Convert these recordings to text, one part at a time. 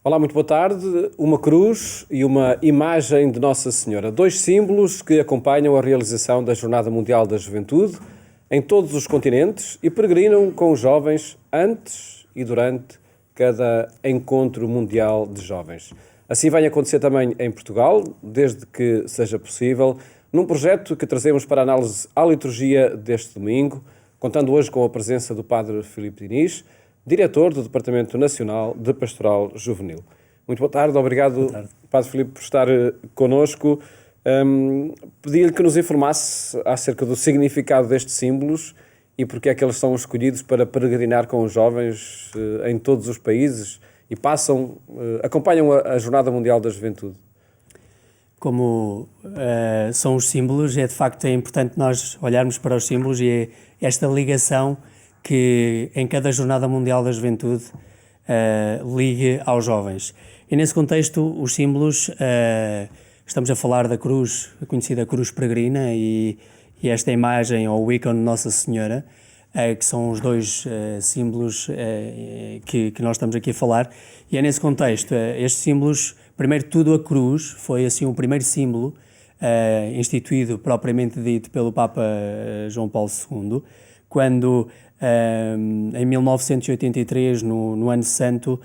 Olá, muito boa tarde. Uma cruz e uma imagem de Nossa Senhora. Dois símbolos que acompanham a realização da Jornada Mundial da Juventude em todos os continentes e peregrinam com os jovens antes e durante cada encontro mundial de jovens. Assim vai acontecer também em Portugal, desde que seja possível, num projeto que trazemos para análise à liturgia deste domingo, contando hoje com a presença do Padre Filipe Diniz, diretor do Departamento Nacional de Pastoral Juvenil. Muito boa tarde, obrigado, Padre Filipe, por estar connosco. Pedi-lhe que nos informasse acerca do significado destes símbolos e porque é que eles são escolhidos para peregrinar com os jovens em todos os países e acompanham a Jornada Mundial da Juventude. Como são os símbolos, de facto importante nós olharmos para os símbolos e é esta ligação que em cada Jornada Mundial da Juventude ligue aos jovens. E nesse contexto, os símbolos, estamos a falar da cruz, a conhecida cruz peregrina e esta imagem ou o ícone de Nossa Senhora, que são os dois símbolos que nós estamos aqui a falar. E é nesse contexto, estes símbolos, primeiro de tudo a cruz, foi assim o primeiro símbolo instituído propriamente dito pelo Papa João Paulo II, quando em 1983, no Ano Santo,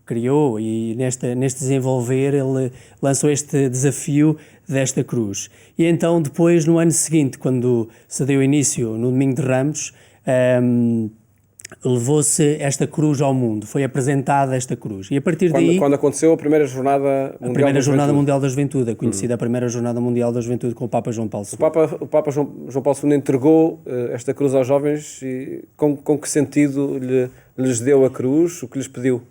criou e neste desenvolver ele lançou este desafio desta cruz. E então depois, no ano seguinte, quando se deu início no Domingo de Ramos, levou-se esta cruz ao mundo, foi apresentada esta cruz. E a partir daí... Quando aconteceu a primeira Jornada Mundial da Juventude, a conhecida primeira Jornada Mundial da Juventude com o Papa João Paulo II. O Papa João Paulo II entregou esta cruz aos jovens e com que sentido lhes deu a cruz, o que lhes pediu?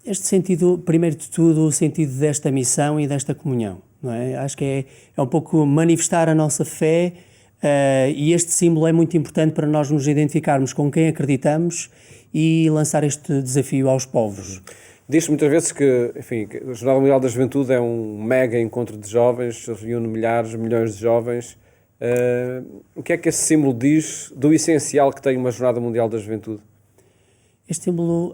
Este sentido, primeiro de tudo, o sentido desta missão e desta comunhão, não é? Acho que é um pouco manifestar a nossa fé. E este símbolo é muito importante para nós nos identificarmos com quem acreditamos e lançar este desafio aos povos. Diz-se muitas vezes que a Jornada Mundial da Juventude é um mega encontro de jovens, reúne milhões de jovens. O que é que esse símbolo diz do essencial que tem uma Jornada Mundial da Juventude? Este símbolo,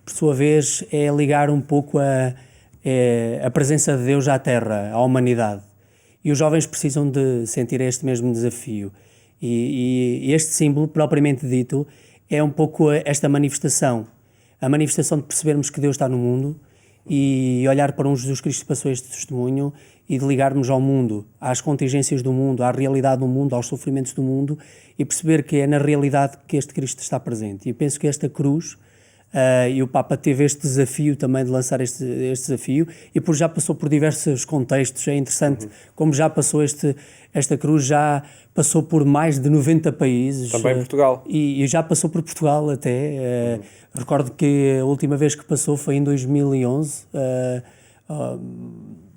por sua vez, é ligar um pouco a presença de Deus à Terra, à humanidade. E os jovens precisam de sentir este mesmo desafio. E este símbolo, propriamente dito, é um pouco esta manifestação. A manifestação de percebermos que Deus está no mundo e olhar para um Jesus Cristo que passou este testemunho e de ligarmos ao mundo, às contingências do mundo, à realidade do mundo, aos sofrimentos do mundo e perceber que é na realidade que este Cristo está presente. E eu penso que esta cruz... e o Papa teve este desafio também de lançar este desafio e já passou por diversos contextos. É interessante como já passou esta cruz, já passou por mais de 90 países. Também Portugal. E já passou por Portugal até. Recordo que a última vez que passou foi em 2011,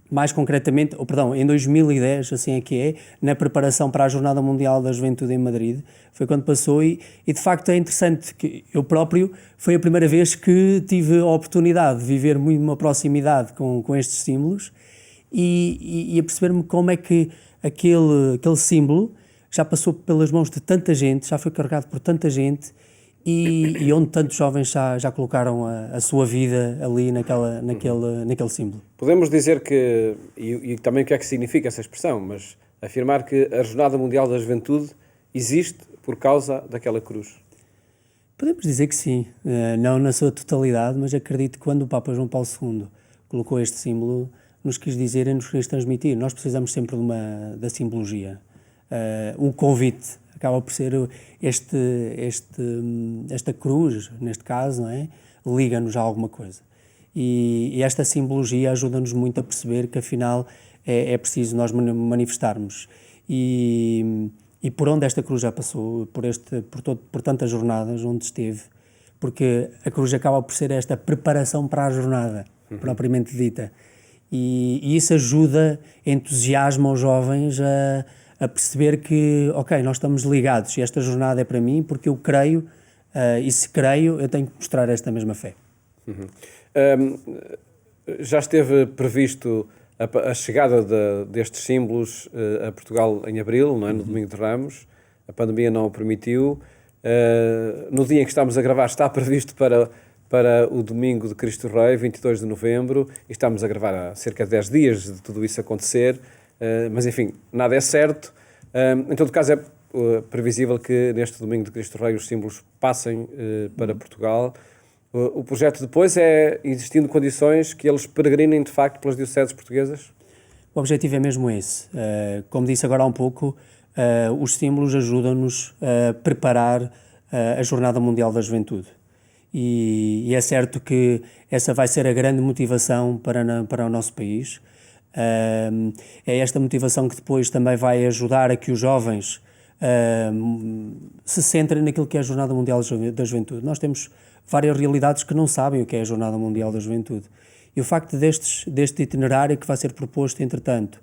mais concretamente, em 2010, assim é que é, na preparação para a Jornada Mundial da Juventude em Madrid, foi quando passou e de facto é interessante que eu próprio, foi a primeira vez que tive a oportunidade de viver muito uma proximidade com estes símbolos e a perceber-me como é que aquele símbolo já passou pelas mãos de tanta gente, já foi carregado por tanta gente e onde tantos jovens já colocaram a sua vida ali naquele símbolo. Podemos dizer que, e também o que é que significa essa expressão, mas afirmar que a Jornada Mundial da Juventude existe por causa daquela cruz. Podemos dizer que sim, não na sua totalidade, mas acredito que quando o Papa João Paulo II colocou este símbolo, nos quis dizer e nos quis transmitir. Nós precisamos sempre da simbologia. Um convite acaba por ser esta cruz, neste caso, não é? Liga-nos a alguma coisa. E esta simbologia ajuda-nos muito a perceber que, afinal, é preciso nós manifestarmos. E por onde esta cruz já passou, por tantas jornadas onde esteve, porque a cruz acaba por ser esta preparação para a jornada, propriamente dita. E isso ajuda, entusiasma os jovens a perceber que, ok, nós estamos ligados e esta jornada é para mim porque eu creio, e se creio eu tenho que mostrar esta mesma fé. Já esteve previsto a chegada destes símbolos a Portugal em abril, não é? No Domingo de Ramos. A pandemia não o permitiu. No dia em que estamos a gravar está previsto para para o domingo de Cristo Rei, 22 de novembro, e estamos a gravar há cerca de 10 dias de tudo isso acontecer, mas enfim, nada é certo. Em todo caso, é previsível que neste domingo de Cristo Rei os símbolos passem para Portugal. O projeto depois é, existindo condições, que eles peregrinem de facto pelas dioceses portuguesas? O objetivo é mesmo esse. Como disse agora há um pouco, os símbolos ajudam-nos a preparar a Jornada Mundial da Juventude. E é certo que essa vai ser a grande motivação para o nosso país. É esta motivação que depois também vai ajudar a que os jovens se centrem naquilo que é a Jornada Mundial da Juventude. Nós temos várias realidades que não sabem o que é a Jornada Mundial da Juventude. E o facto deste itinerário que vai ser proposto, entretanto,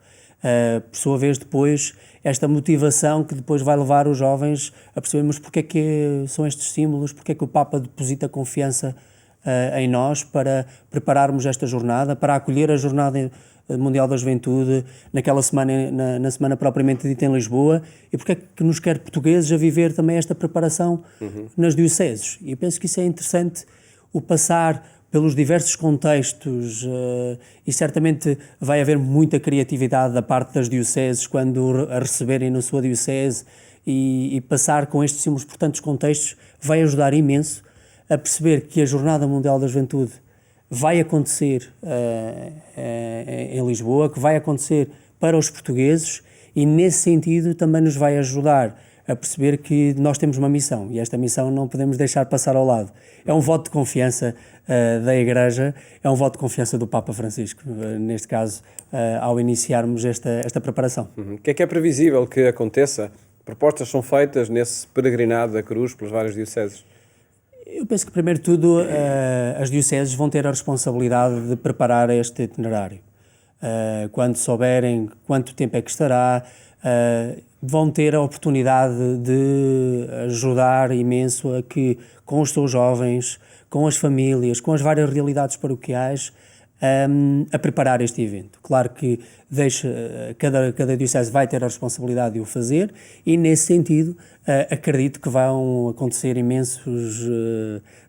por sua vez depois, esta motivação que depois vai levar os jovens a percebermos porque é que são estes símbolos, porque é que o Papa deposita confiança em nós para prepararmos esta jornada, para acolher a Jornada Mundial da Juventude naquela semana, na semana propriamente dita em Lisboa, e porque é que nos quer portugueses a viver também esta preparação nas dioceses. E eu penso que isso é interessante, o passar pelos diversos contextos, e certamente vai haver muita criatividade da parte das dioceses quando a receberem na sua diocese, e passar com estes símbolos por tantos contextos vai ajudar imenso a perceber que a Jornada Mundial da Juventude vai acontecer em Lisboa, que vai acontecer para os portugueses, e nesse sentido também nos vai ajudar a perceber que nós temos uma missão, e esta missão não podemos deixar passar ao lado. É um voto de confiança da Igreja, é um voto de confiança do Papa Francisco, neste caso, ao iniciarmos esta preparação. O que é previsível que aconteça? Propostas são feitas nesse peregrinado da cruz pelas várias dioceses? Eu penso que, primeiro de tudo, as dioceses vão ter a responsabilidade de preparar este itinerário. Quando souberem quanto tempo é que estará, vão ter a oportunidade de ajudar imenso a que, com os seus jovens, com as famílias, com as várias realidades paroquiais, a preparar este evento. Claro que cada diocese vai ter a responsabilidade de o fazer, e nesse sentido acredito que vão acontecer imensos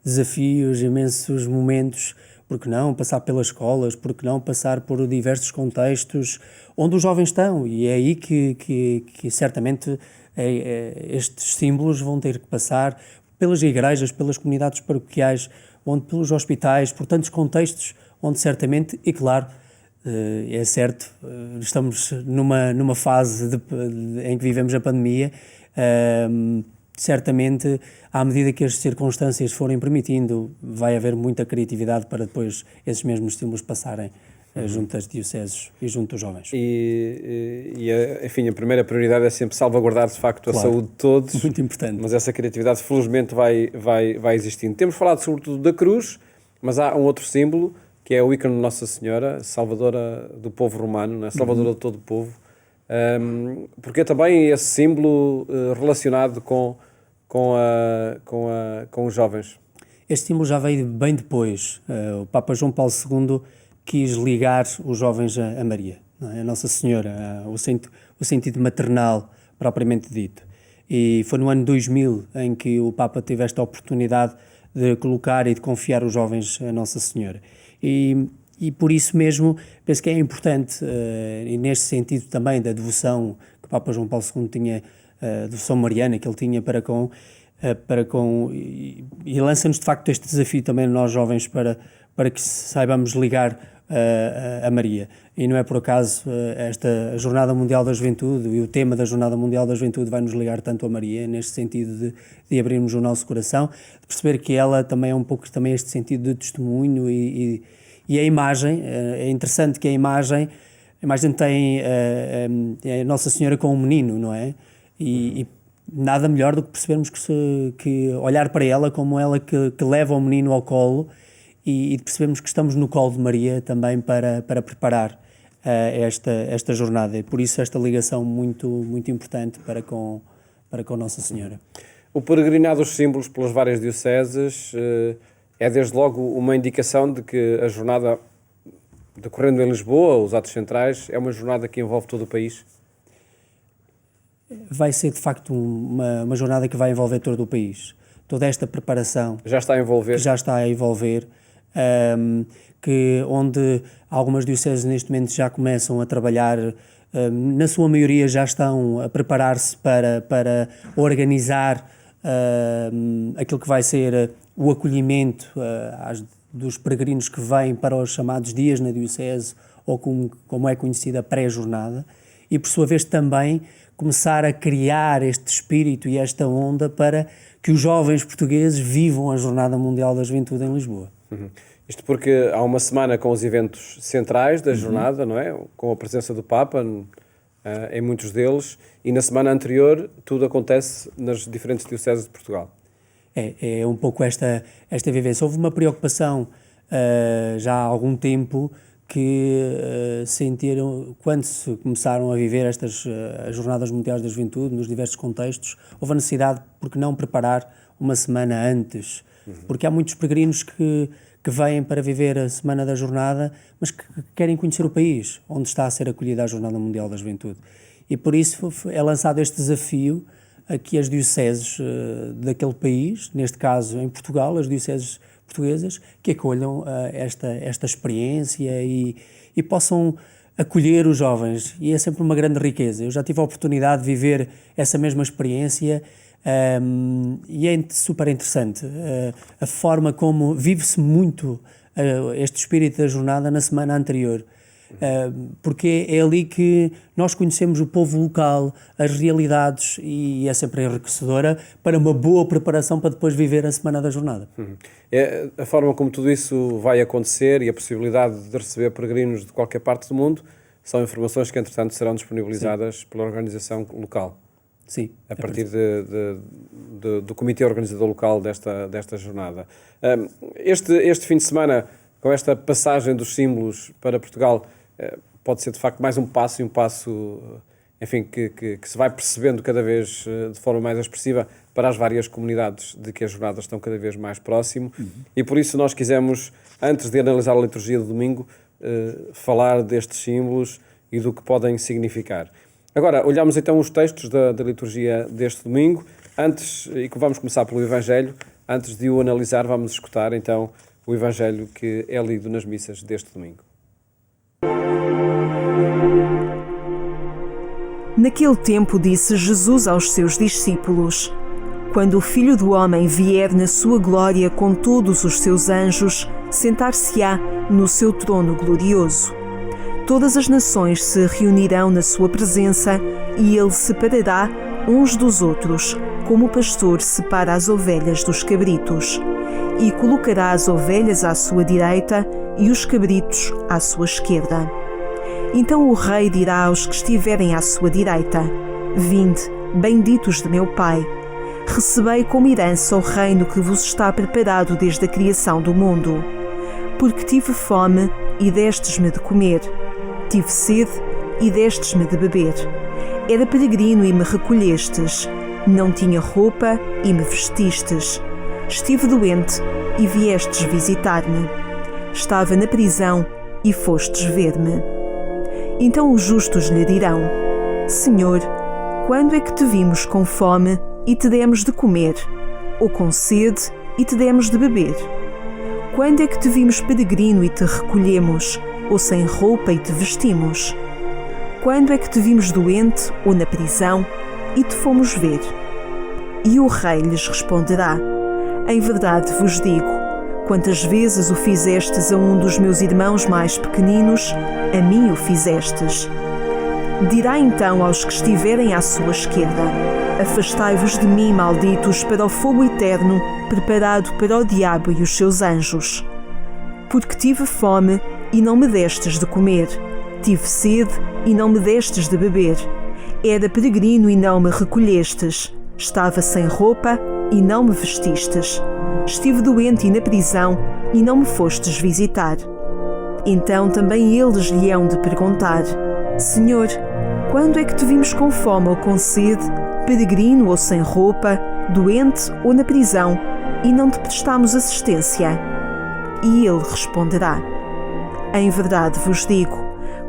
desafios, imensos momentos. Porque não passar pelas escolas, porque não passar por diversos contextos onde os jovens estão, e é aí que certamente estes símbolos vão ter que passar pelas igrejas, pelas comunidades paroquiais, pelos hospitais, por tantos contextos onde certamente, e claro, é certo, estamos numa fase em que vivemos a pandemia, certamente, à medida que as circunstâncias forem permitindo, vai haver muita criatividade para depois esses mesmos símbolos passarem junto das dioceses e junto dos jovens. Enfim, a primeira prioridade é sempre salvaguardar, de facto, a saúde de todos. Muito importante. Mas essa criatividade, felizmente, vai existindo. Temos falado, sobretudo, da cruz, mas há um outro símbolo, que é o ícone de Nossa Senhora, salvadora do povo romano, né? Salvadora de todo o povo. Porque é também esse símbolo relacionado com os jovens. Este símbolo já veio bem depois. O Papa João Paulo II quis ligar os jovens a Maria, não é? A Nossa Senhora, o sentido maternal propriamente dito. E foi no ano 2000 em que o Papa teve esta oportunidade de colocar e de confiar os jovens a Nossa Senhora. E por isso mesmo penso que é importante, e neste sentido também da devoção que o Papa João Paulo II tinha, a devoção mariana que ele tinha para com e lança-nos de facto este desafio também nós jovens para que saibamos ligar a Maria. E não é por acaso esta Jornada Mundial da Juventude e o tema da Jornada Mundial da Juventude vai nos ligar tanto a Maria, neste sentido de abrirmos o nosso coração, de perceber que ela também é um pouco também este sentido de testemunho, e a imagem, é interessante que a imagem tem a Nossa Senhora com um menino, não é? E nada melhor do que percebermos que olhar para ela como ela que leva o menino ao colo, e percebemos que estamos no colo de Maria também para preparar esta jornada. E por isso esta ligação muito, muito importante para com Nossa Senhora. O peregrinado dos símbolos pelas várias dioceses é desde logo uma indicação de que a jornada decorrendo em Lisboa, os atos centrais, é uma jornada que envolve todo o país? Vai ser de facto uma jornada que vai envolver todo o país. toda esta preparação Já está a envolver. que já está a envolver, onde algumas dioceses neste momento já começam a trabalhar, na sua maioria já estão a preparar-se para organizar aquilo que vai ser o acolhimento dos peregrinos que vêm para os chamados dias na diocese, ou como é conhecida a pré-jornada, e por sua vez também começar a criar este espírito e esta onda para que os jovens portugueses vivam a Jornada Mundial da Juventude em Lisboa. Isto porque há uma semana com os eventos centrais da jornada, não é? Com a presença do Papa em muitos deles, e na semana anterior tudo acontece nas diferentes dioceses de Portugal. É um pouco esta vivência. Houve uma preocupação já há algum tempo que sentiram, quando se começaram a viver estas as Jornadas Mundiais da Juventude, nos diversos contextos, houve a necessidade, porque não preparar uma semana antes? Porque há muitos peregrinos que vêm para viver a Semana da Jornada, mas que querem conhecer o país onde está a ser acolhida a Jornada Mundial da Juventude. E por isso é lançado este desafio a que as dioceses daquele país, neste caso em Portugal, as dioceses portuguesas, que acolham esta experiência e possam acolher os jovens. E é sempre uma grande riqueza. Eu já tive a oportunidade de viver essa mesma experiência e é super interessante a forma como vive-se muito este espírito da jornada na semana anterior. Porque é ali que nós conhecemos o povo local, as realidades, e é sempre enriquecedora para uma boa preparação para depois viver a Semana da Jornada. É a forma como tudo isso vai acontecer e a possibilidade de receber peregrinos de qualquer parte do mundo são informações que, entretanto, serão disponibilizadas pela organização local. Sim. A partir do comitê organizador local desta jornada. Este fim de semana, com esta passagem dos símbolos para Portugal, pode ser de facto mais um passo, enfim, que se vai percebendo cada vez de forma mais expressiva para as várias comunidades de que as jornadas estão cada vez mais próximo. E por isso nós quisemos, antes de analisar a liturgia do domingo, falar destes símbolos e do que podem significar. Agora, olhamos então os textos da liturgia deste domingo, e que vamos começar pelo Evangelho. Antes de o analisar, vamos escutar então o Evangelho que é lido nas missas deste domingo. Naquele tempo disse Jesus aos seus discípulos: Quando o Filho do Homem vier na sua glória com todos os seus anjos, sentar-se-á no seu trono glorioso. Todas as nações se reunirão na sua presença e ele separará uns dos outros, como o pastor separa as ovelhas dos cabritos, e colocará as ovelhas à sua direita e os cabritos à sua esquerda. Então o rei dirá aos que estiverem à sua direita: Vinde, benditos de meu Pai, recebei como herança o reino que vos está preparado desde a criação do mundo. Porque tive fome e destes-me de comer, tive sede e destes-me de beber. Era peregrino e me recolhestes, não tinha roupa e me vestistes. Estive doente e viestes visitar-me. Estava na prisão e fostes ver-me. Então os justos lhe dirão: Senhor, quando é que te vimos com fome e te demos de comer, ou com sede e te demos de beber? Quando é que te vimos peregrino e te recolhemos, ou sem roupa e te vestimos? Quando é que te vimos doente ou na prisão e te fomos ver? E o rei lhes responderá: Em verdade vos digo, quantas vezes o fizestes a um dos meus irmãos mais pequeninos, a mim o fizestes. Dirá então aos que estiverem à sua esquerda: Afastai-vos de mim, malditos, para o fogo eterno, preparado para o diabo e os seus anjos. Porque tive fome e não me destes de comer, tive sede e não me destes de beber, era peregrino e não me recolhestes, estava sem roupa e não me vestistes, estive doente e na prisão e não me fostes visitar. Então também eles lhe hão de perguntar: Senhor, quando é que te vimos com fome ou com sede, peregrino ou sem roupa, doente ou na prisão, e não te prestamos assistência? E ele responderá: Em verdade vos digo,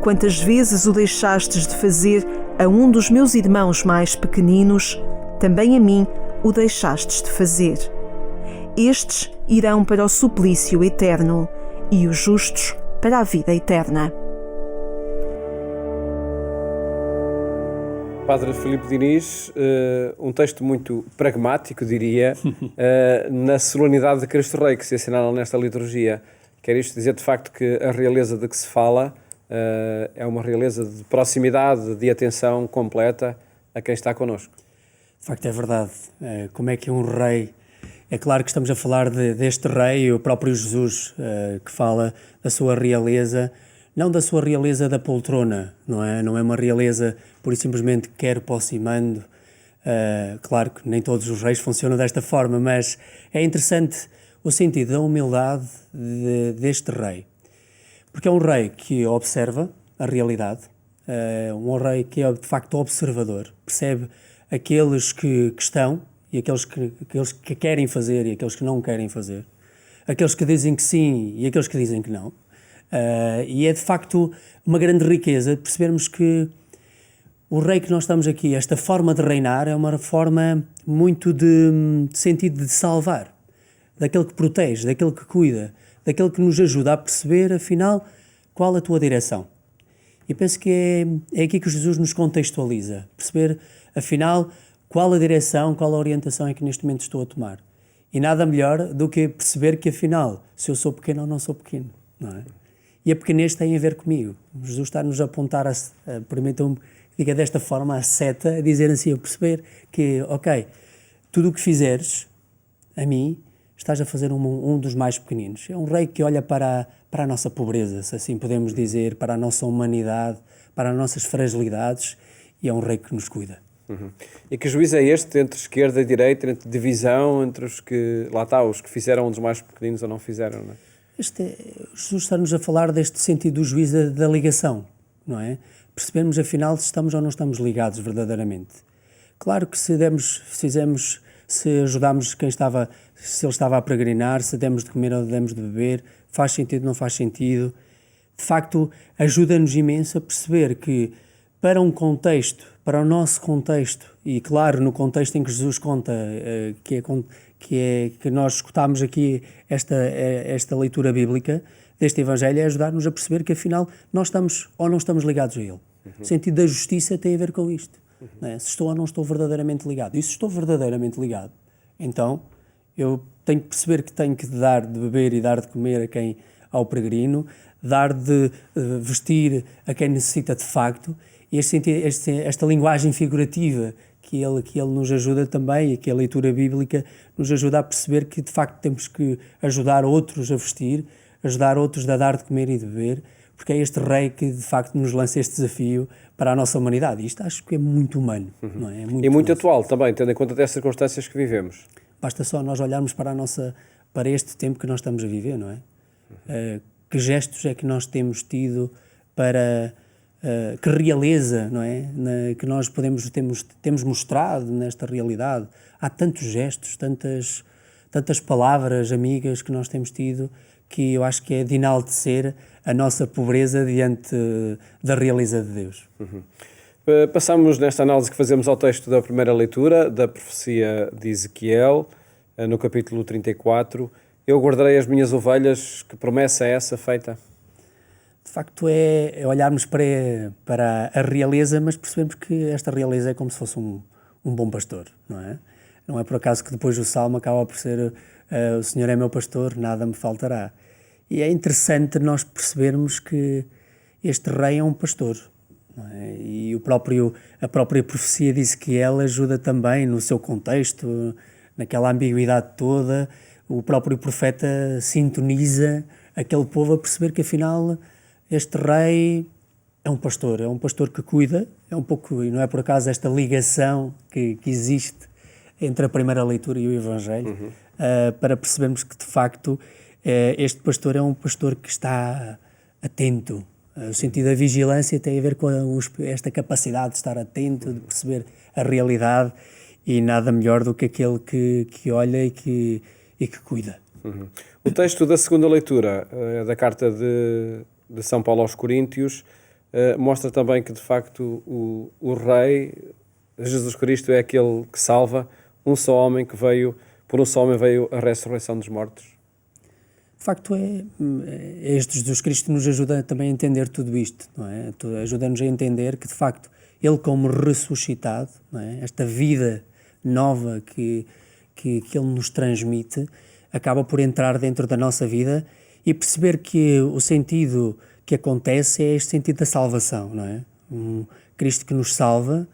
quantas vezes o deixastes de fazer a um dos meus irmãos mais pequeninos, também a mim o deixastes de fazer. estes irão para o suplício eterno e os justos para a vida eterna. Padre Filipe Diniz, um texto muito pragmático, diria, na solenidade de Cristo Rei que se assinala nesta liturgia. Quer isto dizer, de facto, que a realeza de que se fala é uma realeza de proximidade, de atenção completa a quem está connosco. De facto, é verdade. Como é que um rei... É claro que estamos a falar deste rei, o próprio Jesus, que fala da sua realeza, não da sua realeza da poltrona, não é? Não é uma realeza, por e simplesmente, quero, posso e mando. Claro que nem todos os reis funcionam desta forma, mas é interessante o sentido da humildade deste rei. Porque é um rei que observa a realidade, um rei que é, de facto, observador, percebe aqueles que estão e aqueles que querem fazer e aqueles que não querem fazer, aqueles que dizem que sim e aqueles que dizem que não. E é de facto uma grande riqueza percebermos que o rei que nós estamos aqui, esta forma de reinar, é uma forma muito de sentido de salvar, daquele que protege, daquele que cuida, daquele que nos ajuda a perceber, afinal, qual a tua direção. E penso que é aqui que Jesus nos contextualiza, perceber, afinal, qual a direção, qual a orientação é que neste momento estou a tomar. E nada melhor do que perceber que, afinal, se eu sou pequeno ou não sou pequeno, não é? E a pequenez tem a ver comigo. Jesus está-nos a apontar, permitam-me que diga desta forma, a seta, a dizer assim, a perceber que, ok, tudo o que fizeres a mim, estás a fazer um dos mais pequeninos. É um rei que olha para a nossa pobreza, se assim podemos dizer, para a nossa humanidade, para as nossas fragilidades, e é um rei que nos cuida. Uhum. E que juízo é este entre esquerda e direita, entre divisão, entre os que, lá está, os que fizeram um dos mais pequeninos ou não fizeram, não é? Jesus está-nos a falar deste sentido do juízo da ligação, não é? Percebemos, afinal, se estamos ou não estamos ligados verdadeiramente. Claro que se ajudámos quem estava, se ele estava a peregrinar, se demos de comer ou demos de beber, faz sentido ou não faz sentido. De facto, ajuda-nos imenso a perceber que para um contexto, para o nosso contexto, e claro, no contexto em que Jesus conta, que nós escutámos aqui esta leitura bíblica deste Evangelho, é ajudar-nos a perceber que afinal nós estamos ou não estamos ligados a Ele. O sentido da justiça tem a ver com isto. Não é? Se estou ou não estou verdadeiramente ligado. E se estou verdadeiramente ligado, então eu tenho que perceber que tenho que dar de beber e dar de comer ao peregrino, dar de vestir a quem necessita de facto, e esta linguagem figurativa que ele nos ajuda também, e que a leitura bíblica nos ajuda a perceber que de facto temos que ajudar outros a vestir, ajudar outros a dar de comer e de beber, porque é este rei que de facto nos lança este desafio para a nossa humanidade. E isto acho que é muito humano, não é? E muito atual também, tendo em conta das circunstâncias que vivemos. Basta só nós olharmos para este tempo que nós estamos a viver, não é? Que gestos é que nós temos tido para... que realeza, não é? Que nós temos mostrado nesta realidade. Há tantos gestos, tantas palavras amigas que nós temos tido, que eu acho que é de enaltecer a nossa pobreza diante da realeza de Deus. Uhum. Passamos nesta análise que fazemos ao texto da primeira leitura, da profecia de Ezequiel, no capítulo 34. Eu guardarei as minhas ovelhas, que promessa é essa feita? De facto é olharmos para a realeza, mas percebemos que esta realeza é como se fosse um bom pastor, não é? Não é por acaso que depois o Salmo acaba por ser o Senhor é meu pastor, nada me faltará. E é interessante nós percebermos que este rei é um pastor, não é? E a própria profecia de Ezequiel ajuda também no seu contexto, naquela ambiguidade toda. O próprio profeta sintoniza aquele povo a perceber que afinal este rei é um pastor que cuida, é um pouco, e não é por acaso esta ligação que existe entre a primeira leitura e o Evangelho, para percebermos que de facto este pastor é um pastor que está atento. O sentido da vigilância tem a ver com esta capacidade de estar atento, de perceber a realidade, e nada melhor do que aquele que olha e que cuida. O texto da segunda leitura da carta de São Paulo aos Coríntios mostra também que de facto o Rei, Jesus Cristo, é aquele que salva, um só homem que veio por um só homem veio a ressurreição dos mortos. De facto, este Jesus Cristo nos ajuda também a entender tudo isto, não é? Ajuda-nos a entender que, de facto, Ele como ressuscitado, não é? Esta vida nova que Ele nos transmite, acaba por entrar dentro da nossa vida e perceber que o sentido que acontece é este sentido da salvação, não é? Um Cristo que nos salva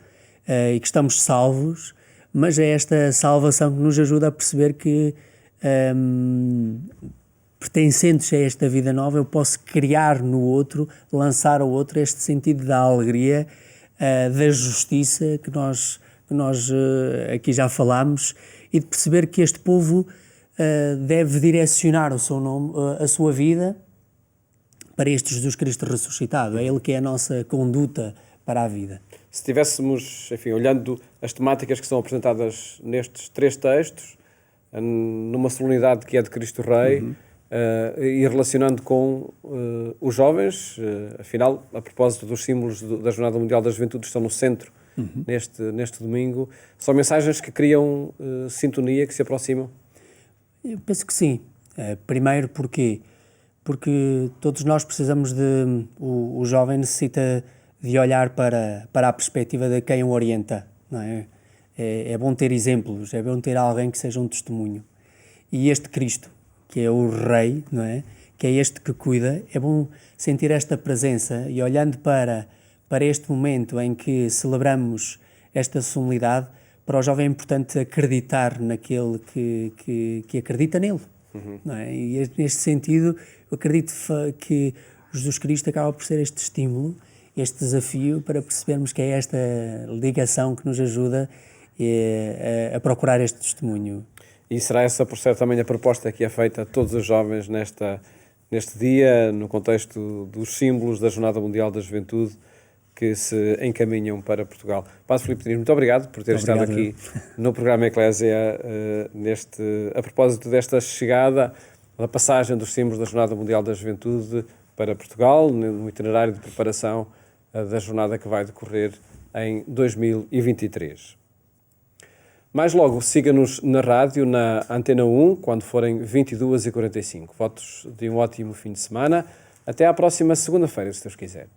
e que estamos salvos, mas é esta salvação que nos ajuda a perceber que pertencentes a esta vida nova, eu posso criar no outro, lançar ao outro este sentido da alegria, da justiça que nós aqui já falámos, e de perceber que este povo deve direcionar a sua vida para este Jesus Cristo ressuscitado. É Ele que é a nossa conduta para a vida. Se tivéssemos, enfim, olhando as temáticas que são apresentadas nestes 3 textos, numa solenidade que é de Cristo Rei, e relacionando com os jovens, afinal, a propósito dos símbolos da Jornada Mundial da Juventude, estão no centro neste domingo, são mensagens que criam sintonia, que se aproximam? Eu penso que sim. Primeiro, porquê? Porque todos nós precisamos de... O jovem necessita de olhar para a perspectiva de quem o orienta, não é? É bom ter exemplos, é bom ter alguém que seja um testemunho. E este Cristo, que é o Rei, não é? Que é este que cuida, é bom sentir esta presença e olhando para este momento em que celebramos esta solenidade, para o jovem é importante acreditar naquele que acredita nele. Não é? E neste sentido, eu acredito que Jesus Cristo acaba por ser este estímulo, este desafio para percebermos que é esta ligação que nos ajuda a procurar este testemunho. E será essa, por certo, também a proposta que é feita a todos os jovens neste dia, no contexto dos símbolos da Jornada Mundial da Juventude, que se encaminham para Portugal. Padre Filipe Diniz, muito obrigado por ter estado aqui no programa Eclésia, a propósito desta chegada, da passagem dos símbolos da Jornada Mundial da Juventude para Portugal, no itinerário de preparação da jornada que vai decorrer em 2023. Mais logo, siga-nos na rádio, na Antena 1, quando forem 22h45. Votos de um ótimo fim de semana. Até à próxima segunda-feira, se Deus quiser.